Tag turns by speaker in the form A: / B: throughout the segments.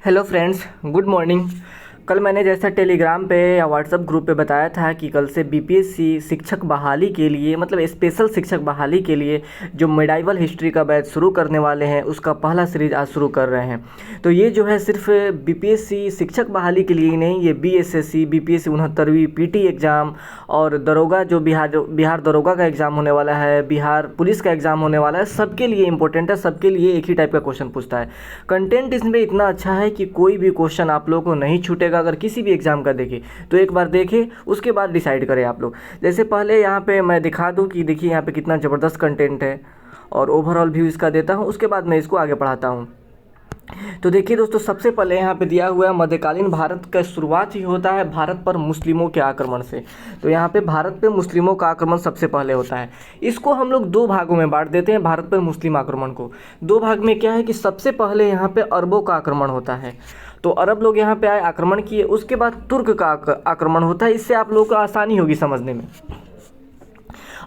A: Hello friends, good morning. कल मैंने जैसा टेलीग्राम पे या व्हाट्सएप ग्रुप पे बताया था कि कल से बीपीएससी शिक्षक बहाली के लिए मतलब स्पेशल शिक्षक बहाली के लिए जो मेडाइवल हिस्ट्री का बैच शुरू करने वाले हैं उसका पहला सीरीज आज शुरू कर रहे हैं। तो ये जो है सिर्फ बीपीएससी शिक्षक बहाली के लिए ही नहीं, ये बीएसएससी, बीपीएससी 69वीं पीटी एग्ज़ाम और दरोगा जो बिहार दरोगा का एग्ज़ाम होने वाला है, बिहार पुलिस का एग्ज़ाम होने वाला है, सबके लिए इंपॉर्टेंट है। सबके लिए एक ही टाइप का क्वेश्चन पूछता है। कंटेंट इसमें इतना अच्छा है कि कोई भी क्वेश्चन आप लोगों को नहीं छूटेगा। अगर किसी भी एग्ज़ाम का देखें तो एक बार देखें, उसके बाद डिसाइड करें आप लोग। जैसे पहले यहाँ पे मैं दिखा दूँ कि देखिए यहाँ पे कितना ज़बरदस्त कंटेंट है और ओवरऑल व्यू इसका देता हूँ, उसके बाद मैं इसको आगे पढ़ाता हूँ। तो देखिए दोस्तों, सबसे पहले यहाँ पे दिया हुआ है मध्यकालीन भारत का शुरुआत ही होता है भारत पर मुस्लिमों के आक्रमण से। तो यहाँ पे भारत पे मुस्लिमों का आक्रमण सबसे पहले होता है। इसको हम लोग दो भागों में बांट देते हैं। भारत पर मुस्लिम आक्रमण को दो भाग में क्या है कि सबसे पहले यहाँ पे अरबों का आक्रमण होता है। तो अरब लोग यहाँ पे आए, आक्रमण किए, उसके बाद तुर्क का आक्रमण होता है। इससे आप लोगों को आसानी होगी समझने में।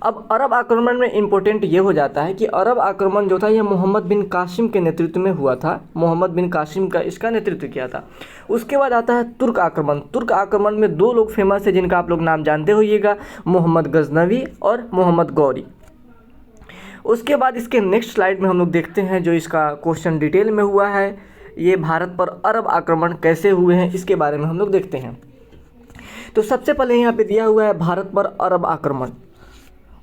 A: अब अरब आक्रमण में इम्पोर्टेंट ये हो जाता है कि अरब आक्रमण जो था ये मोहम्मद बिन कासिम के नेतृत्व में हुआ था। मोहम्मद बिन कासिम का इसका नेतृत्व किया था। उसके बाद आता है तुर्क आक्रमण। तुर्क आक्रमण में दो लोग फेमस है जिनका आप लोग नाम जानते होइएगा, मोहम्मद गजनवी और मोहम्मद गौरी। उसके बाद इसके नेक्स्ट स्लाइड में हम लोग देखते हैं जो इसका क्वेश्चन डिटेल में हुआ है, ये भारत पर अरब आक्रमण कैसे हुए हैं इसके बारे में हम लोग देखते हैं। तो सबसे पहले यहाँ पे दिया हुआ है भारत पर अरब आक्रमण।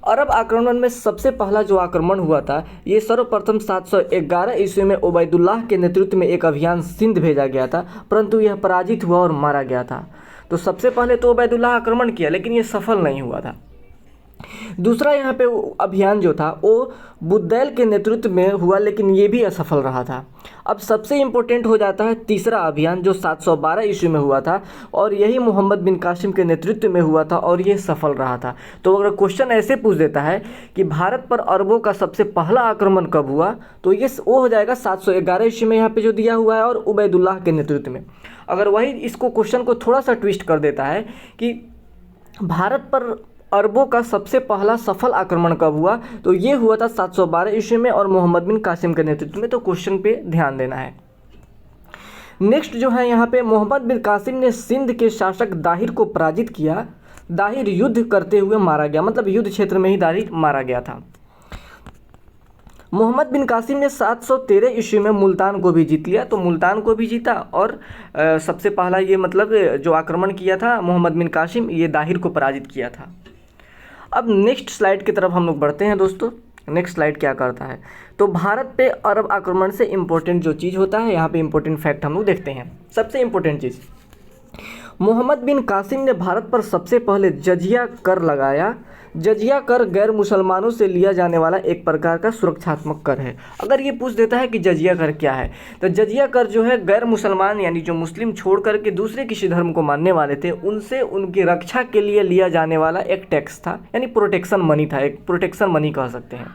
A: अरब आक्रमण में सबसे पहला जो आक्रमण हुआ था ये सर्वप्रथम 711 ईस्वी में उबैदुल्लाह के नेतृत्व में एक अभियान सिंध भेजा गया था, परंतु यह पराजित हुआ और मारा गया था। तो सबसे पहले तो उबैदुल्लाह आक्रमण किया लेकिन ये सफल नहीं हुआ था। दूसरा यहाँ पे अभियान जो था वो बुद्दैल के नेतृत्व में हुआ लेकिन ये भी असफल रहा था। अब सबसे इम्पोर्टेंट हो जाता है तीसरा अभियान जो 712 ईस्वी में हुआ था और यही मोहम्मद बिन कासिम के नेतृत्व में हुआ था और ये सफल रहा था। तो अगर क्वेश्चन ऐसे पूछ देता है कि भारत पर अरबों का सबसे पहला आक्रमण कब हुआ, तो ये वो हो जाएगा 711 ईस्वी में यहाँ पे जो दिया हुआ है और उबैदुल्लाह के नेतृत्व में। अगर वही इसको क्वेश्चन को थोड़ा सा ट्विस्ट कर देता है कि भारत पर अरबों का सबसे पहला सफल आक्रमण कब हुआ, तो ये हुआ था 712 ईस्वी में और मोहम्मद बिन कासिम के नेतृत्व में। तो क्वेश्चन पे ध्यान देना है। नेक्स्ट जो है यहाँ पे मोहम्मद बिन कासिम ने सिंध के शासक दाहिर को पराजित किया। दाहिर युद्ध करते हुए मारा गया, मतलब युद्ध क्षेत्र में ही दाहिर मारा गया था। मोहम्मद बिन कासिम ने 713 ईस्वी में मुल्तान को भी जीत लिया। तो मुल्तान को भी जीता और सबसे पहला ये मतलब जो आक्रमण किया था मोहम्मद बिन कासिम, ये दाहिर को पराजित किया था। अब नेक्स्ट स्लाइड की तरफ हम लोग बढ़ते हैं दोस्तों। नेक्स्ट स्लाइड क्या करता है, तो भारत पे अरब आक्रमण से इम्पोर्टेंट जो चीज़ होता है, यहाँ पे इम्पोर्टेंट फैक्ट हम लोग देखते हैं। सबसे इम्पोर्टेंट चीज़, मोहम्मद बिन कासिम ने भारत पर सबसे पहले जजिया कर लगाया। जजिया कर गैर मुसलमानों से लिया जाने वाला एक प्रकार का सुरक्षात्मक कर है। अगर ये पूछ देता है कि जजिया कर क्या है, तो जजिया कर जो है गैर मुसलमान यानी जो मुस्लिम छोड़ करके दूसरे किसी धर्म को मानने वाले थे उनसे उनकी रक्षा के लिए लिया जाने वाला एक टैक्स था, यानी प्रोटेक्शन मनी था, एक प्रोटेक्शन मनी कह सकते हैं।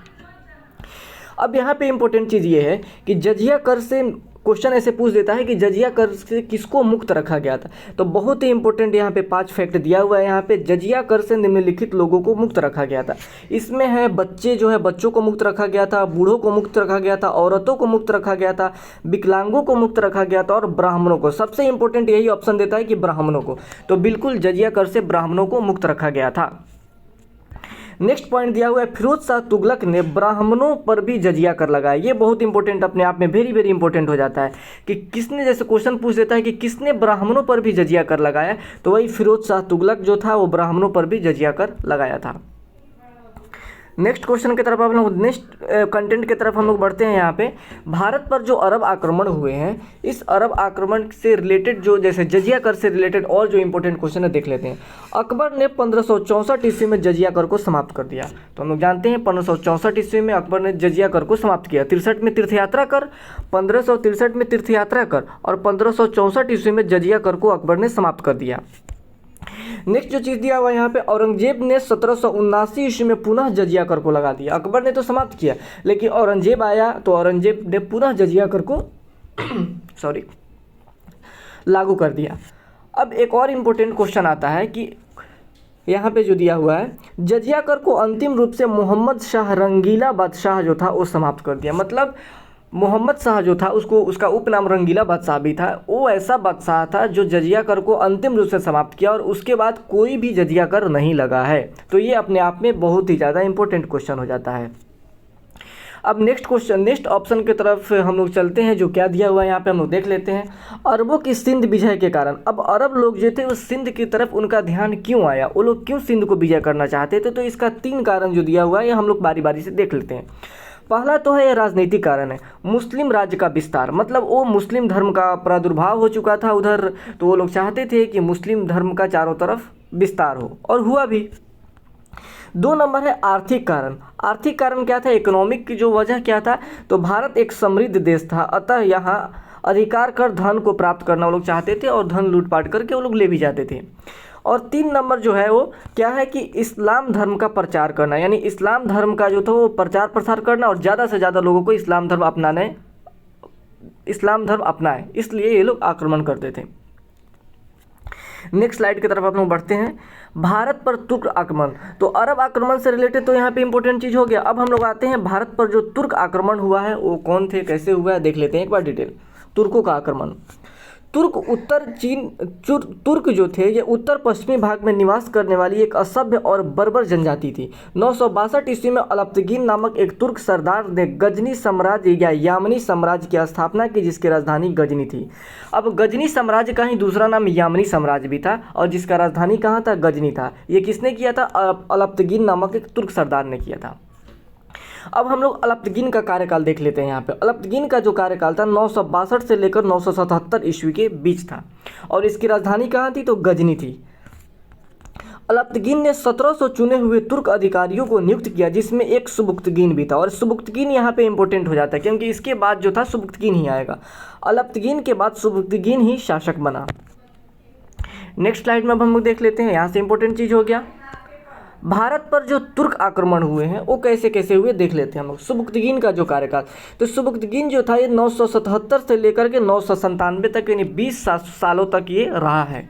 A: अब यहाँ पे इम्पोर्टेंट चीज़ ये है कि जजिया कर से क्वेश्चन ऐसे पूछ देता है कि जजिया कर से किसको मुक्त रखा गया था। तो बहुत ही इंपॉर्टेंट यहाँ पे 5 फैक्ट दिया हुआ है। यहाँ पे जजिया कर से निम्नलिखित लोगों को मुक्त रखा गया था। इसमें है बच्चे जो है बच्चों को मुक्त रखा गया था, बूढ़ों को मुक्त रखा गया था, औरतों को मुक्त रखा गया था, विकलांगों को मुक्त रखा गया था और ब्राह्मणों को। सबसे इंपॉर्टेंट यही ऑप्शन देता है कि ब्राह्मणों को। तो बिल्कुल जजिया कर से ब्राह्मणों को मुक्त रखा गया था। नेक्स्ट पॉइंट दिया हुआ है फिरोज शाह तुगलक ने ब्राह्मणों पर भी जजिया कर लगाया। ये बहुत इंपॉर्टेंट अपने आप में वेरी वेरी इंपॉर्टेंट हो जाता है कि किसने, जैसे क्वेश्चन पूछ देता है कि किसने ब्राह्मणों पर भी जजिया कर लगाया, तो वही फिरोज शाह तुगलक जो था वो ब्राह्मणों पर भी जजिया कर लगाया था। नेक्स्ट क्वेश्चन की तरफ हम लोग, नेक्स्ट कंटेंट की तरफ हम लोग बढ़ते हैं। यहाँ पे भारत पर जो अरब आक्रमण हुए हैं, इस अरब आक्रमण से रिलेटेड जो जैसे जजिया कर से रिलेटेड और जो इंपॉर्टेंट क्वेश्चन है देख लेते हैं। अकबर ने 1564 ईस्वी में जजिया कर को समाप्त कर दिया। तो हम लोग जानते हैं 1564 ईस्वी में अकबर ने जजिया कर को समाप्त किया। 63 में तीर्थयात्रा कर, 1563 में तीर्थयात्रा कर और 1564 ईस्वी में जजिया कर को अकबर ने समाप्त कर दिया। नेक्स्ट जो चीज़ दिया हुआ यहाँ पे, औरंगजेब ने 1779 ईस्वी में पुनः जजिया कर को लगा दिया। अकबर ने तो समाप्त किया लेकिन औरंगजेब आया तो औरंगजेब ने पुनः जजिया कर को लागू कर दिया। अब एक और इम्पोर्टेंट क्वेश्चन आता है कि यहाँ पे जो दिया हुआ है, जजिया कर को अंतिम रूप से मोहम्मद शाह रंगीला बादशाह जो था वो समाप्त कर दिया। मतलब मोहम्मद शाह जो था उसको उसका उपनाम रंगीला बादशाह भी था। वो ऐसा बादशाह था जो जजिया कर को अंतिम रूप से समाप्त किया और उसके बाद कोई भी जजिया कर नहीं लगा है। तो ये अपने आप में बहुत ही ज़्यादा इंपॉर्टेंट क्वेश्चन हो जाता है। अब नेक्स्ट ऑप्शन की तरफ हम लोग चलते हैं, जो क्या दिया हुआ है यहाँ पे हम लोग देख लेते हैं। अरबों की सिंध विजय के कारण, अब अरब लोग जो थे उस सिंध की तरफ उनका ध्यान क्यों आया, वो लोग क्यों सिंध को विजय करना चाहते थे, तो इसका 3 कारण जो दिया हुआ है ये हम लोग बारी बारी से देख लेते हैं। पहला तो है ये राजनीतिक कारण है, मुस्लिम राज्य का विस्तार, मतलब वो मुस्लिम धर्म का प्रादुर्भाव हो चुका था उधर, तो वो लोग चाहते थे कि मुस्लिम धर्म का चारों तरफ विस्तार हो, और हुआ भी। 2 नंबर है आर्थिक कारण। आर्थिक कारण क्या था, इकोनॉमिक की जो वजह क्या था, तो भारत एक समृद्ध देश था, अतः यहाँ अधिकार कर धन को प्राप्त करना वो लोग चाहते थे और धन लूटपाट करके वो लोग ले भी जाते थे। और 3 नंबर जो है वो क्या है कि इस्लाम धर्म का प्रचार करना, यानी इस्लाम धर्म का जो था वो प्रचार प्रसार करना और ज़्यादा से ज़्यादा लोगों को इस्लाम धर्म अपनाए, इसलिए ये लोग आक्रमण करते थे। नेक्स्ट स्लाइड की तरफ आप लोग बढ़ते हैं। भारत पर तुर्क आक्रमण, तो अरब आक्रमण से रिलेटेड तो यहाँ पे इंपॉर्टेंट चीज़ हो गया। अब हम लोग आते हैं भारत पर जो तुर्क आक्रमण हुआ है वो कौन थे, कैसे हुआ है, देख लेते हैं एक बार डिटेल। तुर्कों का आक्रमण, तुर्क जो थे ये उत्तर पश्चिमी भाग में निवास करने वाली एक असभ्य और बर्बर जनजाति थी। 962 ईस्वी में अलप्तगीन नामक एक तुर्क सरदार ने गजनी साम्राज्य या यामनी साम्राज्य की स्थापना की, जिसकी राजधानी गजनी थी। अब गजनी साम्राज्य का ही दूसरा नाम यामनी साम्राज्य भी था और जिसका राजधानी कहाँ था, गजनी था। ये किसने किया था, अलप्तगीन नामक एक तुर्क सरदार ने किया था। अब हम लोग अलप्तगीन का कार्यकाल देख लेते हैं। यहाँ पे अलप्तगीन का जो कार्यकाल था 962 से लेकर 977 ईस्वी के बीच था और इसकी राजधानी कहाँ थी, तो गजनी थी। अलप्तगीन ने 1700 चुने हुए तुर्क अधिकारियों को नियुक्त किया, जिसमें एक सुबुक्तगीन भी था, और सुबुक्तगीन यहाँ पे इंपॉर्टेंट हो जाता है क्योंकि इसके बाद जो था सुबुक्तगीन ही आएगा। अलप्तगीन के बाद सुबुक्तगीन ही शासक बना। नेक्स्ट स्लाइड में अब हम लोग देख लेते हैं, यहाँ से इंपॉर्टेंट चीज़ हो गया। भारत पर जो तुर्क आक्रमण हुए हैं वो कैसे कैसे हुए देख लेते हैं हम लोग। सुबुक्तगीन का जो कार्यकाल, तो सुबुक्तगीन जो था ये 977 से लेकर के 997 तक, यानी 20 सालों तक ये रहा है।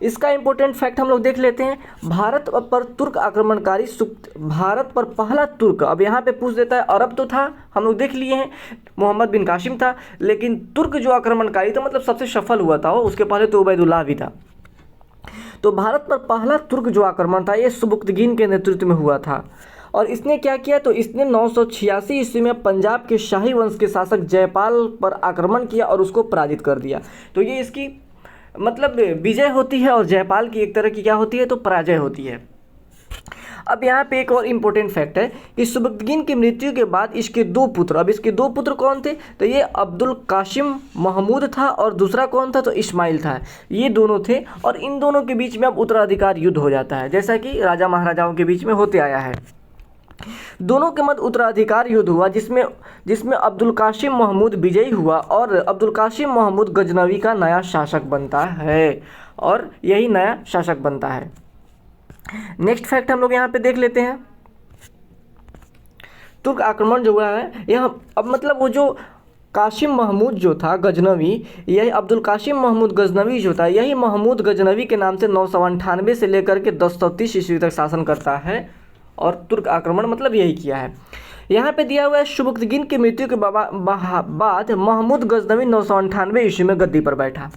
A: इसका इंपॉर्टेंट फैक्ट हम लोग देख लेते हैं। भारत पर तुर्क आक्रमणकारी भारत पर पहला तुर्क, अब यहाँ पे पूछ देता है, अरब तो था हम लोग देख लिए हैं, मोहम्मद बिन कासिम था, लेकिन तुर्क जो आक्रमणकारी था मतलब सबसे सफल हुआ था वो, उसके पहले तो उबैदुल्लाह भी था। तो भारत पर पहला तुर्क जो आक्रमण था ये सुबुक्तगीन के नेतृत्व में हुआ था और इसने क्या किया, तो इसने 986 ईस्वी में पंजाब के शाही वंश के शासक जयपाल पर आक्रमण किया और उसको पराजित कर दिया। तो ये इसकी मतलब विजय होती है और जयपाल की एक तरह की क्या होती है, तो पराजय होती है। अब यहाँ पे एक और इम्पोर्टेंट फैक्ट है कि सुबुक्तगीन की मृत्यु के बाद इसके 2 पुत्र, अब इसके 2 पुत्र कौन थे, तो ये अब्दुल कासिम महमूद था और दूसरा कौन था, तो इस्माइल था। ये दोनों थे और इन दोनों के बीच में अब उत्तराधिकार युद्ध हो जाता है, जैसा कि राजा महाराजाओं के बीच में होते आया है। दोनों के मध्य उत्तराधिकार युद्ध हुआ जिसमें अब्दुल कासिम महमूद विजयी हुआ और अब्दुल कासिम महमूद गजनवी का नया शासक बनता है और यही नया शासक बनता है। नेक्स्ट फैक्ट हम लोग यहाँ पे देख लेते हैं। तुर्क आक्रमण जो हुआ है यह अब मतलब वो जो कासिम महमूद जो था गजनवी, यही अब्दुल कासिम महमूद गजनवी जो था, यही महमूद गजनवी के नाम से 998 से लेकर के 1030 ईस्वी तक शासन करता है और तुर्क आक्रमण मतलब यही किया है। यहाँ पे दिया हुआ है सुबुक्तगीन की मृत्यु के बाद महमूद गजनवी 998 ईस्वी में गद्दी पर बैठा।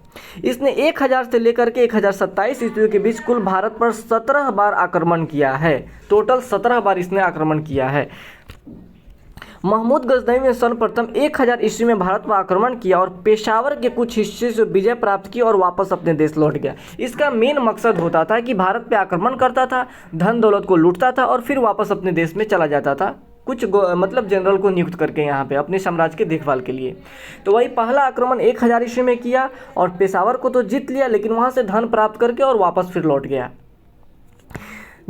A: इसने 1000 से लेकर के 1027 ईस्वी के बीच कुल भारत पर 17 बार आक्रमण किया है। टोटल 17 बार इसने आक्रमण किया है। महमूद गजनवी ने सर्वप्रथम 1000 ईस्वी में भारत पर आक्रमण किया और पेशावर के कुछ हिस्से से विजय प्राप्त की और वापस अपने देश लौट गया। इसका मेन मकसद होता था कि भारत पे आक्रमण करता था, धन दौलत को लूटता था और फिर वापस अपने देश में चला जाता था, कुछ मतलब जनरल को नियुक्त करके यहाँ पे अपने साम्राज्य की देखभाल के लिए। तो वही पहला आक्रमण 1000 ईस्वी में किया और पेशावर को तो जीत लिया, लेकिन वहाँ से धन प्राप्त करके और वापस फिर लौट गया।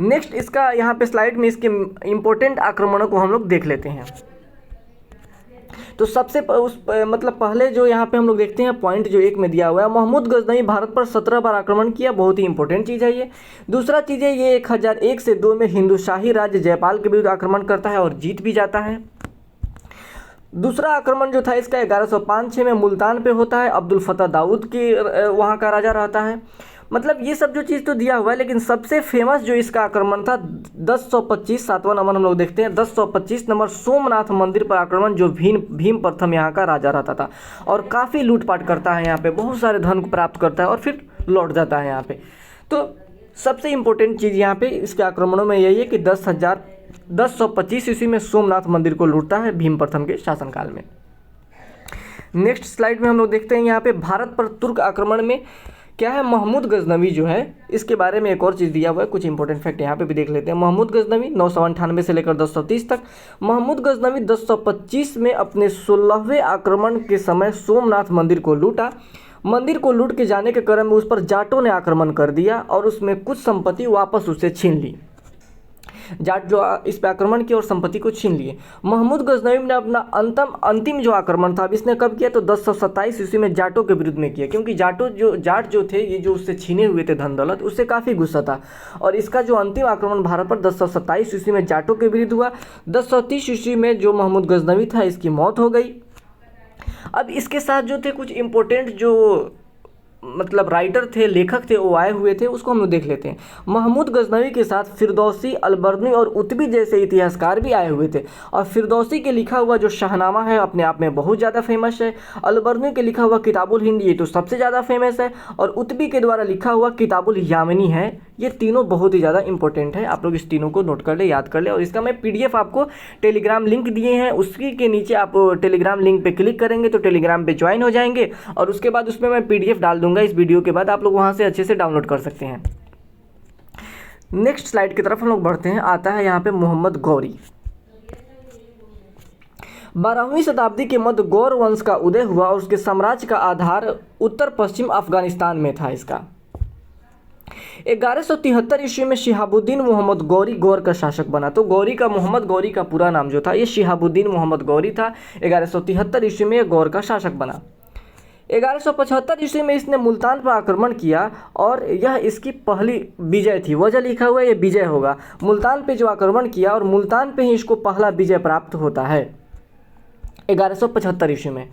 A: नेक्स्ट इसका यहाँ पे स्लाइड में इसके इम्पोर्टेंट आक्रमणों को हम लोग देख लेते हैं। तो सबसे मतलब पहले जो यहाँ पे हम लोग देखते हैं पॉइंट जो 1 में दिया हुआ है, महमूद गजनवी भारत पर 17 बार आक्रमण किया, बहुत ही इंपॉर्टेंट चीज़ है ये। दूसरा चीज़ है ये 1001 से 2 में हिंदू शाही राज्य जयपाल के विरुद्ध आक्रमण करता है और जीत भी जाता है। दूसरा आक्रमण जो था इसका 1105-6 में मुल्तान पे होता है। अब्दुल फतह दाऊद की वहाँ का राजा रहता है। मतलब ये सब जो चीज़ तो दिया हुआ है, लेकिन सबसे फेमस जो इसका आक्रमण था 1025, 7वां नंबर हम लोग देखते हैं 1025 नंबर सोमनाथ मंदिर पर आक्रमण, जो भीम प्रथम यहाँ का राजा रहता था और काफ़ी लूटपाट करता है यहाँ पे, बहुत सारे धन को प्राप्त करता है और फिर लौट जाता है यहाँ पे। तो सबसे इम्पोर्टेंट चीज़ यहाँ पे इसके आक्रमणों में यही है कि 1025 ईस्वी में सोमनाथ मंदिर को लूटता है भीम प्रथम के शासनकाल में। नेक्स्ट स्लाइड में हम लोग देखते हैं यहाँ पे भारत पर तुर्क आक्रमण में क्या है, महमूद गजनवी जो है इसके बारे में एक और चीज़ दिया हुआ है, कुछ इंपॉर्टेंट फैक्ट यहाँ पे भी देख लेते हैं। महमूद गजनवी 998 से लेकर 1030 तक। महमूद गजनवी 1025 में अपने 16वें आक्रमण के समय सोमनाथ मंदिर को लूटा। मंदिर को लूट के जाने के क्रम में उस पर जाटों ने आक्रमण कर दिया और उसमें कुछ संपत्ति वापस उससे छीन ली। जाट जो इस पर आक्रमण किया और संपत्ति को छीन लिए। महमूद गजनवी ने अपना अंतिम जो आक्रमण था अब इसने कब किया, तो 1027 ईस्वी में जाटों के विरुद्ध में किया, क्योंकि जाट जो थे ये जो उससे छीने हुए थे धन दौलत, उससे काफ़ी गुस्सा था। और इसका जो अंतिम आक्रमण भारत पर 1027 ईस्वी में जाटों के विरुद्ध हुआ। 1030 ईस्वी में जो महमूद गजनवी था इसकी मौत हो गई। अब इसके साथ जो थे कुछ इम्पोर्टेंट जो मतलब राइटर थे, लेखक थे, वो आए हुए थे, उसको हम लोग देख लेते हैं। महमूद गजनवी के साथ फिरदौसी, अलबर्नी और उतबी जैसे इतिहासकार भी आए हुए थे। और फिरदौसी के लिखा हुआ जो शाहनामा है अपने आप में बहुत ज़्यादा फेमस है। अलबर्नी के लिखा हुआ किताबुल हिंद ये तो सबसे ज़्यादा फेमस है। और उतबी के द्वारा लिखा हुआ किताबुल यामिनी है। ये तीनों बहुत ही ज़्यादा इंपॉर्टेंट है, आप लोग इस तीनों को नोट कर ले, याद कर ले। और इसका मैं PDF आपको टेलीग्राम लिंक दिए हैं, उसी के नीचे आप टेलीग्राम लिंक पे क्लिक करेंगे तो टेलीग्राम पे ज्वाइन हो जाएंगे और उसके बाद उसमें मैं PDF डाल दूंगा इस वीडियो के बाद, आप लोग वहाँ से अच्छे से डाउनलोड कर सकते हैं। नेक्स्ट स्लाइड की तरफ हम लोग बढ़ते हैं। आता है यहाँ पे मोहम्मद गौरी। 12वीं शताब्दी के मध्य गौर वंश का उदय हुआ और उसके साम्राज्य का आधार उत्तर पश्चिम अफगानिस्तान में था। इसका 1173 ईस्वी में शिहाबुद्दीन मोहम्मद गौरी गौर का शासक बना। तो मोहम्मद गौरी का पूरा नाम जो था ये शिहाबुद्दीन मोहम्मद गौरी था। 1173 ईस्वी में गौर का शासक बना। 1175 ईस्वी में इसने मुल्तान पर आक्रमण किया और यह इसकी पहली विजय थी। वजह लिखा हुआ है ये विजय होगा। मुल्तान पे जो आक्रमण किया और मुल्तान पे ही इसको पहला विजय प्राप्त होता है 1175 ईस्वी में।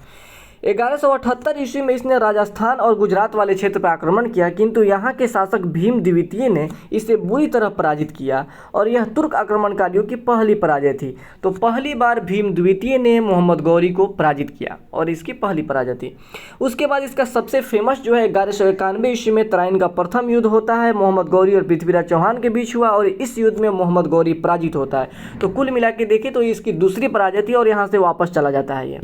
A: 1178 ईस्वी में इसने राजस्थान और गुजरात वाले क्षेत्र पर आक्रमण किया, किंतु यहाँ के शासक भीम द्वितीय ने इसे बुरी तरह पराजित किया और यह तुर्क आक्रमणकारियों की पहली पराजय थी। तो पहली बार भीम द्वितीय ने मोहम्मद गौरी को पराजित किया और इसकी पहली पराजय थी। उसके बाद इसका सबसे फेमस जो है 1191 ईस्वी में तराइन का प्रथम युद्ध होता है, मोहम्मद गौरी और पृथ्वीराज चौहान के बीच हुआ और इस युद्ध में मोहम्मद गौरी पराजित होता है। तो कुल मिला के देखें तो इसकी दूसरी पराजय थी और यहाँ से वापस चला जाता है ये।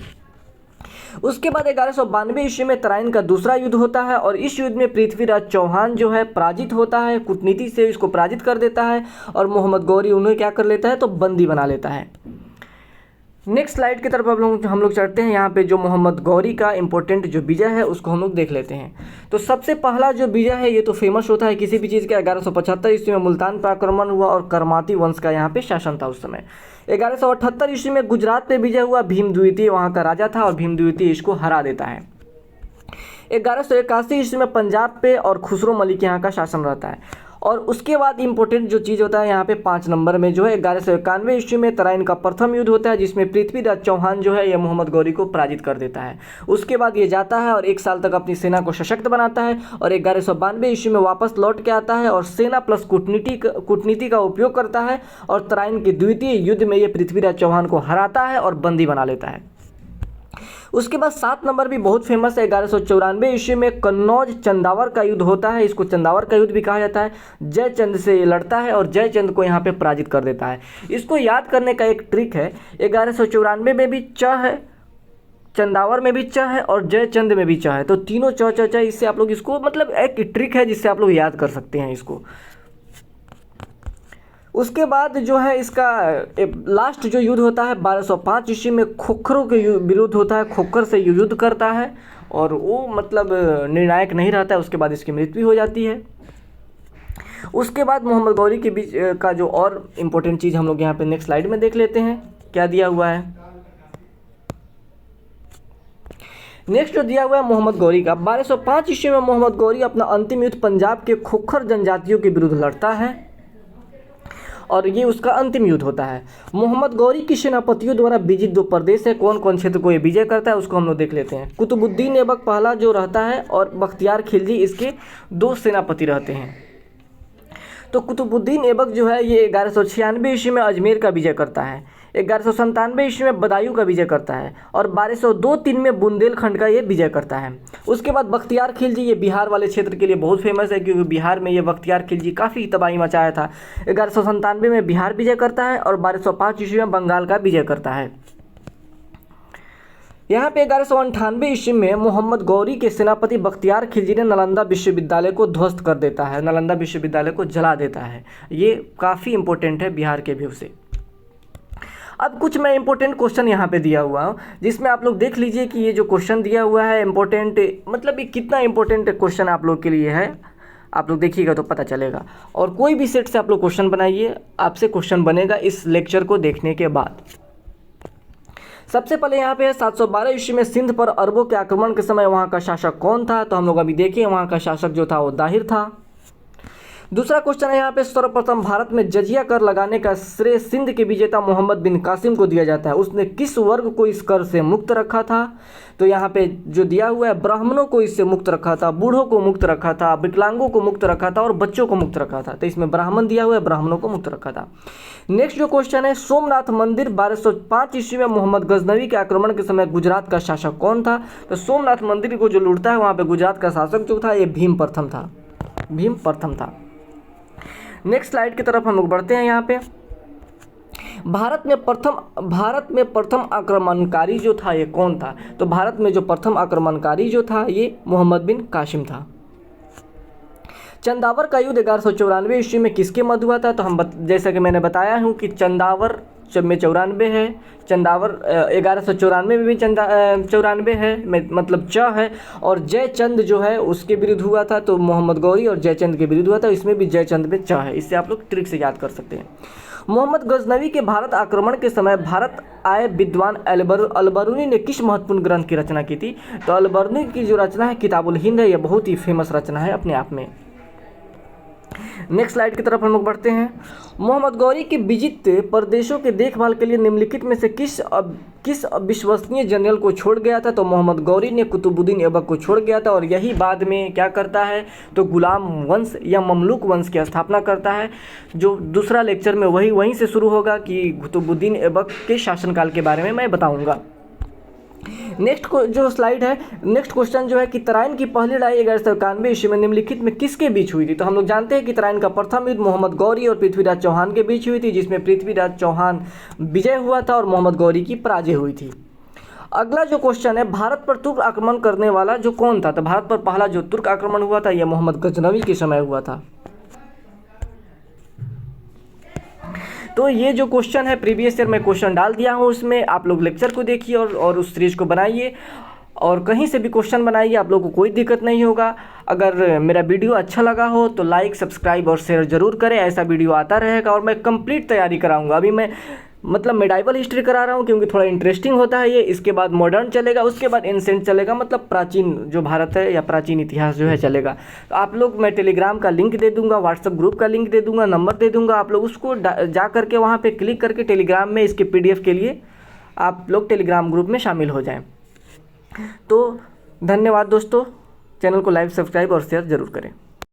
A: उसके बाद 1192 ईस्वी में तराइन का दूसरा युद्ध होता है और इस युद्ध में पृथ्वीराज चौहान जो है पराजित होता है, कूटनीति से इसको पराजित कर देता है और मोहम्मद गौरी उन्हें क्या कर लेता है, तो बंदी बना लेता है। नेक्स्ट स्लाइड की तरफ हम लोग चढ़ते हैं। यहाँ पे जो मोहम्मद गौरी का इंपॉर्टेंट जो विजय है उसको हम लोग देख लेते हैं। तो सबसे पहला जो विजय है ये तो फेमस होता है किसी भी चीज़ का। 1175 ईस्वी में मुल्तान पर आक्रमण हुआ और करमाती वंश का यहाँ पे शासन था उस समय। 1178 ईस्वी में गुजरात पे विजय हुआ, भीम द्वितीय वहाँ का राजा था और भीम द्वितीय इसको हरा देता है। 1181 ईस्वी में पंजाब पे और खुसरो मलिक यहाँ का शासन रहता है। और उसके बाद इंपॉर्टेंट जो चीज़ होता है यहाँ पे 5 नंबर में जो है 1191 ईस्वी में तराइन का प्रथम युद्ध होता है जिसमें पृथ्वीराज चौहान जो है ये मोहम्मद गौरी को पराजित कर देता है। उसके बाद ये जाता है और 1 साल तक अपनी सेना को सशक्त बनाता है और 1192 ईस्वी में वापस लौट के आता है और सेना प्लस कूटनीति का उपयोग करता है और तराइन के द्वितीय युद्ध में ये पृथ्वीराज चौहान को हराता है और बंदी बना लेता है। उसके बाद 7 नंबर भी बहुत फेमस है। 1194 ईस्वी में कन्नौज चंदावर का युद्ध होता है, इसको चंदावर का युद्ध भी कहा जाता है। जयचंद से ये लड़ता है और जयचंद को यहाँ पे पराजित कर देता है। इसको याद करने का एक ट्रिक है, 1194 में भी च है, चंदावर में भी च है और जयचंद में भी च है, तो तीनों च इससे आप लोग इसको मतलब एक ट्रिक है जिससे आप लोग याद कर सकते हैं इसको। उसके बाद जो है इसका लास्ट जो युद्ध होता है 1205 ईस्वी में खोखरों के विरुद्ध होता है, खोखर से युद्ध करता है और वो मतलब निर्णायक नहीं रहता है, उसके बाद इसकी मृत्यु हो जाती है। उसके बाद मोहम्मद गौरी के बीच का जो और इम्पोर्टेंट चीज़ हम लोग यहाँ पे नेक्स्ट स्लाइड में देख लेते हैं क्या दिया हुआ है। नेक्स्ट जो दिया हुआ है मोहम्मद गौरी का, 1205 ईस्वी में मोहम्मद गौरी अपना अंतिम युद्ध पंजाब के खोखर जनजातियों के विरुद्ध लड़ता है और ये उसका अंतिम युद्ध होता है। मोहम्मद गौरी की सेनापतियों द्वारा विजित 2 प्रदेश है, कौन कौन क्षेत्र को ये विजय करता है उसको हम लोग देख लेते हैं। कुतुबुद्दीन ऐबक पहला जो रहता है और बख्तियार खिलजी इसके 2 सेनापति रहते हैं। तो कुतुबुद्दीन ऐबक जो है ये 1196 ईस्वी में अजमेर का विजय करता है, 1197 ईस्वी में बदायूं का विजय करता है और 1202-3 में बुंदेलखंड का ये विजय करता है। उसके बाद बख्तियार खिलजी, ये बिहार वाले क्षेत्र के लिए बहुत फेमस है क्योंकि बिहार में ये बख्तियार खिलजी काफ़ी तबाही मचाया था। 1197 में बिहार विजय करता है और 1205 ईस्वी में बंगाल का विजय करता है। यहाँ पे 1198 ईस्वी में मोहम्मद गौरी के सेनापति बख्तियार खिलजी ने नालंदा विश्वविद्यालय को ध्वस्त कर देता है, नालंदा विश्वविद्यालय को जला देता है। ये काफ़ी इंपॉर्टेंट है बिहार के व्यू से। अब कुछ मैं इंपॉर्टेंट क्वेश्चन यहाँ पे दिया हुआ हूँ जिसमें आप लोग देख लीजिए कि ये जो क्वेश्चन दिया हुआ है इंपॉर्टेंट, मतलब ये कितना इंपॉर्टेंट क्वेश्चन आप लोग के लिए है, आप लोग देखिएगा तो पता चलेगा। और कोई भी सेट से आप लोग क्वेश्चन बनाइए, आपसे क्वेश्चन बनेगा इस लेक्चर को देखने के बाद। सबसे पहले यहाँ पे है 712 ईस्वी में सिंध पर अरबों के आक्रमण के समय वहाँ का शासक कौन था? तो हम लोग अभी देखिए वहाँ का शासक जो था वो दाहिर था। दूसरा क्वेश्चन है यहाँ पे सर्वप्रथम भारत में जजिया कर लगाने का श्रेय सिंध के विजेता मोहम्मद बिन कासिम को दिया जाता है। उसने किस वर्ग को इस कर से मुक्त रखा था? तो यहाँ पे जो दिया हुआ है ब्राह्मणों को इससे मुक्त रखा था, बूढ़ों को मुक्त रखा था, विकलांगों को मुक्त रखा था और बच्चों को मुक्त रखा था। तो इसमें ब्राह्मण दिया हुआ है, ब्राह्मणों को मुक्त रखा था। नेक्स्ट जो क्वेश्चन है सोमनाथ मंदिर 1205 ईस्वी में मोहम्मद गजनवी के आक्रमण के समय गुजरात का शासक कौन था? तो सोमनाथ मंदिर को जो लूटता है वहाँ पे गुजरात का शासक जो था ये भीम प्रथम था, भीम प्रथम था। नेक्स्ट स्लाइड की तरफ हम लोग बढ़ते हैं। यहाँ पे भारत में प्रथम आक्रमणकारी जो था ये कौन था? तो भारत में जो प्रथम आक्रमणकारी जो था ये मोहम्मद बिन कासिम था। चंदावर का युद्ध 1194 ईस्वी में किसके मध्य हुआ था? तो हम जैसा कि मैंने बताया हूँ कि चंदावर में 94 है, चंदावर 1194 में भी 94 है, मतलब च है। और जयचंद जो है उसके विरुद्ध हुआ था, तो मोहम्मद गौरी और जयचंद के विरुद्ध हुआ था, इसमें भी जयचंद में च है। इससे आप लोग ट्रिक से याद कर सकते हैं। मोहम्मद गजनवी के भारत आक्रमण के समय भारत आए विद्वान अलबरूनी ने किस महत्वपूर्ण ग्रंथ की रचना की थी? तो अलबरूनी की जो रचना है किताबुल हिंद है, यह बहुत ही फेमस रचना है अपने आप में। नेक्स्ट स्लाइड की तरफ हम लोग बढ़ते हैं। मोहम्मद गौरी के विजित प्रदेशों के देखभाल के लिए निम्नलिखित में से किस अविश्वसनीय जनरल को छोड़ गया था? तो मोहम्मद गौरी ने कुतुबुद्दीन ऐबक को छोड़ गया था और यही बाद में क्या करता है तो गुलाम वंश या ममलूक वंश की स्थापना करता है। जो दूसरा लेक्चर में वहीं से शुरू होगा कि कुतुबुद्दीन ऐबक के शासनकाल के बारे में मैं बताऊँगा। नेक्स्ट जो स्लाइड है, नेक्स्ट क्वेश्चन जो है कि तराइन की पहली लड़ाई 1191 ईस्वी में निम्नलिखित में किसके बीच हुई थी? तो हम लोग जानते हैं कि तराइन का प्रथम युद्ध मोहम्मद गौरी और पृथ्वीराज चौहान के बीच हुई थी, जिसमें पृथ्वीराज चौहान विजय हुआ था और मोहम्मद गौरी की पराजय हुई थी। अगला जो क्वेश्चन है भारत पर तुर्क आक्रमण करने वाला जो कौन था? तो भारत पर पहला जो तुर्क आक्रमण हुआ था यह मोहम्मद गजनवी के समय हुआ था। तो ये जो क्वेश्चन है प्रीवियस ईयर में क्वेश्चन डाल दिया हूँ, उसमें आप लोग लेक्चर को देखिए और उस सीरीज को बनाइए और कहीं से भी क्वेश्चन बनाइए, आप लोगों को कोई दिक्कत नहीं होगा। अगर मेरा वीडियो अच्छा लगा हो तो लाइक, सब्सक्राइब और शेयर ज़रूर करें, ऐसा वीडियो आता रहेगा। और मैं कंप्लीट तैयारी कराऊंगा। अभी मैं मतलब मेडाइवल हिस्ट्री करा रहा हूँ क्योंकि थोड़ा इंटरेस्टिंग होता है ये। इसके बाद मॉडर्न चलेगा, उसके बाद एंसेंट चलेगा, मतलब प्राचीन जो भारत है या प्राचीन इतिहास जो है चलेगा। तो आप लोग, मैं टेलीग्राम का लिंक दे दूंगा, व्हाट्सएप ग्रुप का लिंक दे दूंगा, नंबर दे दूंगा, आप लोग उसको जा करके वहाँ पे क्लिक करके टेलीग्राम में इसके PDF के लिए आप लोग टेलीग्राम ग्रुप में शामिल हो जाएं। तो धन्यवाद दोस्तों, चैनल को लाइक, सब्सक्राइब और शेयर ज़रूर करें।